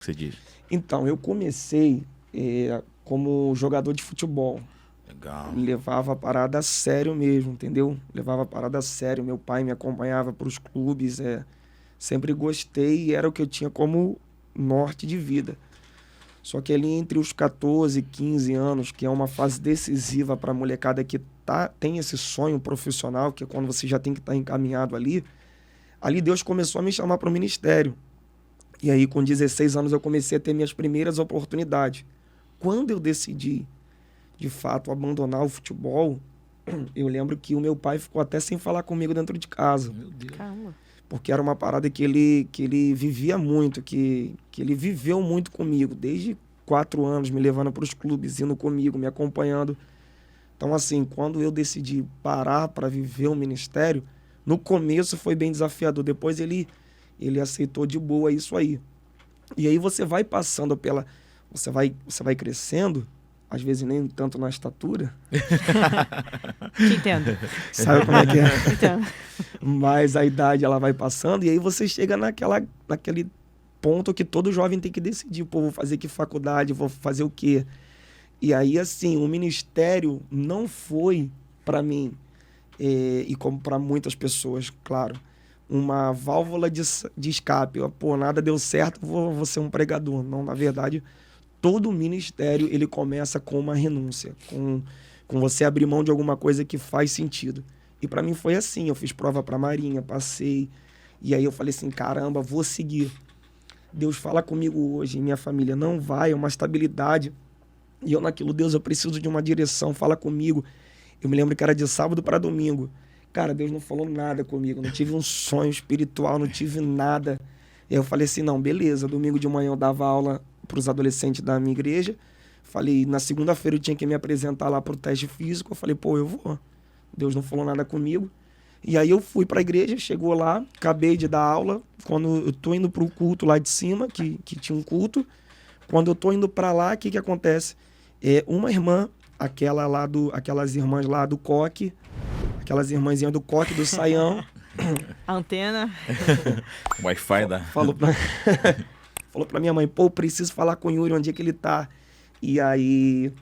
que você diz? Então, eu comecei como jogador de futebol. Legal. Levava a parada a sério mesmo, entendeu? Levava a parada a sério. Meu pai me acompanhava para os clubes. Sempre gostei e era o que eu tinha como norte de vida. Só que ali entre os 14 e 15 anos, que é uma fase decisiva para a molecada que tem esse sonho profissional, que é quando você já tem que estar encaminhado ali Deus começou a me chamar para o ministério. E aí, com 16 anos, eu comecei a ter minhas primeiras oportunidades. Quando eu decidi, de fato, abandonar o futebol, eu lembro que o meu pai ficou até sem falar comigo dentro de casa. Meu Deus. Caramba. Porque era uma parada que ele vivia muito, que ele viveu muito comigo, desde 4 anos, me levando para os clubes, indo comigo, me acompanhando. Então, assim, quando eu decidi parar para viver o ministério, no começo foi bem desafiador. Depois ele aceitou de boa isso aí. E aí você vai passando pela... Você vai crescendo, às vezes nem tanto na estatura. Te entendo. Sabe como é que é? Entendo. Mas a idade ela vai passando e aí você chega naquele ponto que todo jovem tem que decidir. Pô, vou fazer que faculdade, vou fazer o quê? E aí, assim, o ministério não foi para mim, e como para muitas pessoas, claro, uma válvula de escape. Pô, nada deu certo, vou ser um pregador. Não, na verdade, todo ministério ele começa com uma renúncia, com você abrir mão de alguma coisa que faz sentido. E para mim foi assim, eu fiz prova para Marinha, passei, e aí eu falei assim, caramba, vou seguir. Deus fala comigo hoje, minha família não vai, é uma estabilidade. E eu naquilo, Deus, eu preciso de uma direção, fala comigo. Eu me lembro que era de sábado para domingo. Cara, Deus não falou nada comigo, não tive um sonho espiritual, não tive nada. E aí eu falei assim, não, beleza, domingo de manhã eu dava aula para os adolescentes da minha igreja. Falei, na segunda-feira eu tinha que me apresentar lá para o teste físico. Eu falei, pô, eu vou. Deus não falou nada comigo. E aí eu fui para a igreja, chegou lá, acabei de dar aula. Quando eu tô indo para o culto lá de cima, que tinha um culto, quando eu tô indo para lá, o que acontece? Uma irmã, aquelas irmãs lá do coque, aquelas irmãzinhas do coque, do saião. A antena. Wi-Fi da... Falou pra minha mãe, pô, preciso falar com o Yuri, onde é que ele tá? E aí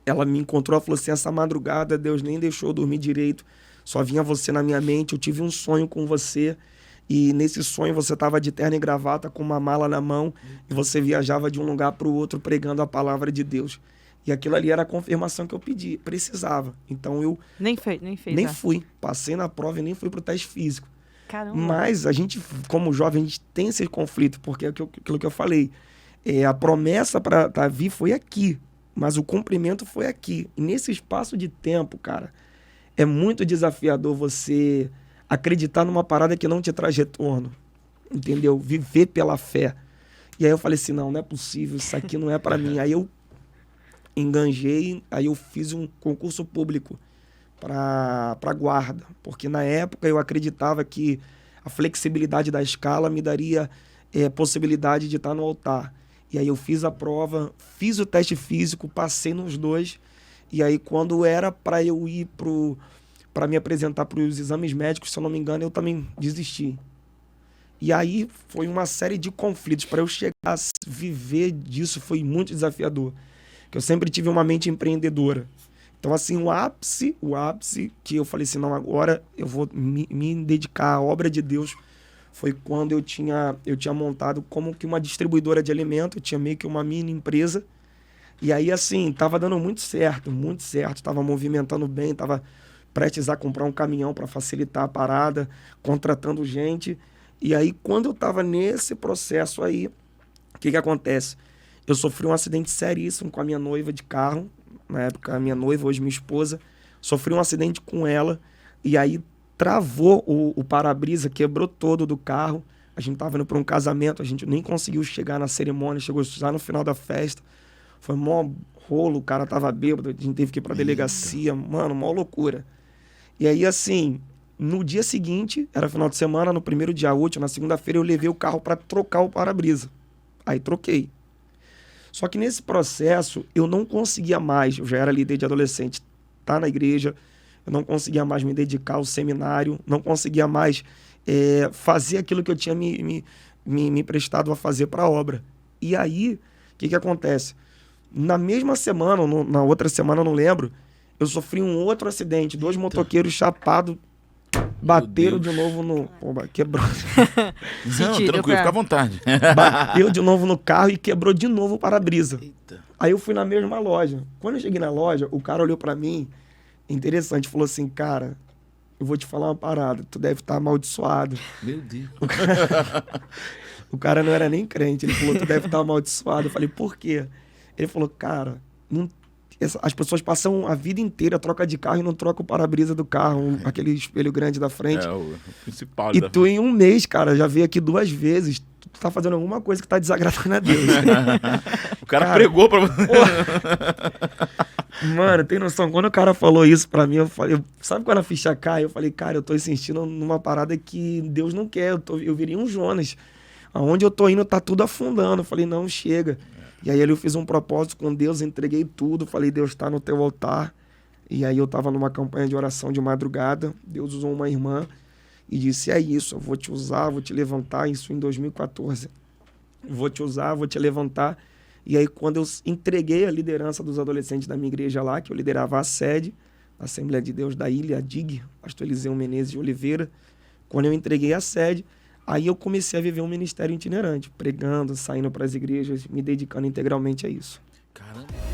ela me encontrou, ela falou assim, essa madrugada Deus nem deixou eu dormir direito, só vinha você na minha mente, eu tive um sonho com você, e nesse sonho você tava de terno e gravata com uma mala na mão, e você viajava de um lugar para o outro pregando a palavra de Deus. E aquilo ali era a confirmação que eu precisava. Então eu Nem fez. nem fui, passei na prova e nem fui pro teste físico. Caramba. Mas a gente, como jovem, a gente tem esse conflito, porque é aquilo que eu falei. A promessa para vir foi aqui, mas o cumprimento foi aqui. E nesse espaço de tempo, cara, é muito desafiador você acreditar numa parada que não te traz retorno, entendeu? Viver pela fé. E aí eu falei assim, não é possível, isso aqui não é para mim. Aí eu enganjei, aí eu fiz um concurso público para guarda, porque na época eu acreditava que a flexibilidade da escala me daria possibilidade de estar no altar. E aí eu fiz a prova, fiz o teste físico, passei nos dois, e aí quando era para eu ir para me apresentar para os exames médicos, se eu não me engano, eu também desisti. E aí foi uma série de conflitos. Para eu chegar a viver disso foi muito desafiador, que eu sempre tive uma mente empreendedora. Então, assim, o ápice que eu falei assim, não, agora eu vou me dedicar à obra de Deus, foi quando eu tinha montado como que uma distribuidora de alimento, eu tinha meio que uma mini empresa, e aí, assim, tava dando muito certo, tava movimentando bem, tava prestes a comprar um caminhão para facilitar a parada, contratando gente, e aí, quando eu tava nesse processo aí, o que acontece? Eu sofri um acidente seríssimo com a minha noiva de carro, na época a minha noiva, hoje minha esposa, sofri um acidente com ela, e aí travou o para-brisa, quebrou todo do carro, a gente estava indo para um casamento, a gente nem conseguiu chegar na cerimônia, chegou já no final da festa, foi mó rolo, o cara tava bêbado, a gente teve que ir pra delegacia, mano, mó loucura. E aí, assim, no dia seguinte, era final de semana, no primeiro dia útil, na segunda-feira, eu levei o carro para trocar o para-brisa. Aí troquei. Só que nesse processo, eu não conseguia mais, eu já era líder de adolescente, tá na igreja, eu não conseguia mais me dedicar ao seminário, não conseguia mais fazer aquilo que eu tinha me prestado a fazer para a obra. E aí, o que acontece? Na mesma semana, ou na outra semana, eu não lembro, eu sofri um outro acidente. 2 motoqueiros chapados bateram de novo no... Pô, quebrou. Não, Sentido, tranquilo, fica à vontade. Bateu de novo no carro e quebrou de novo o para-brisa. Eita. Aí eu fui na mesma loja. Quando eu cheguei na loja, o cara olhou pra mim, interessante, falou assim, cara, eu vou te falar uma parada, tu deve estar amaldiçoado. Meu Deus. O cara não era nem crente, ele falou, tu deve estar amaldiçoado. Eu falei, por quê? Ele falou, cara, as pessoas passam a vida inteira, troca de carro e não troca o para-brisa do carro, aquele espelho grande da frente. É o principal. E tu em um mês, cara, já veio aqui 2 vezes, tu tá fazendo alguma coisa que tá desagradando a Deus. O cara pregou pra você. Mano, tem noção? Quando o cara falou isso pra mim, eu falei, sabe quando a ficha cai? Eu falei, cara, eu tô insistindo numa parada que Deus não quer, eu virei um Jonas. Aonde eu tô indo tá tudo afundando. Eu falei, não, chega. E aí eu fiz um propósito com Deus, entreguei tudo, falei, Deus tá no teu altar. E aí eu tava numa campanha de oração de madrugada, Deus usou uma irmã e disse, é isso, eu vou te usar, vou te levantar, isso em 2014. Vou te usar, vou te levantar. E aí quando eu entreguei a liderança dos adolescentes da minha igreja lá, que eu liderava a sede, a Assembleia de Deus da Ilha, a DIG, pastor Eliseu Menezes de Oliveira, quando eu entreguei a sede, aí eu comecei a viver um ministério itinerante, pregando, saindo para as igrejas, me dedicando integralmente a isso. Caramba.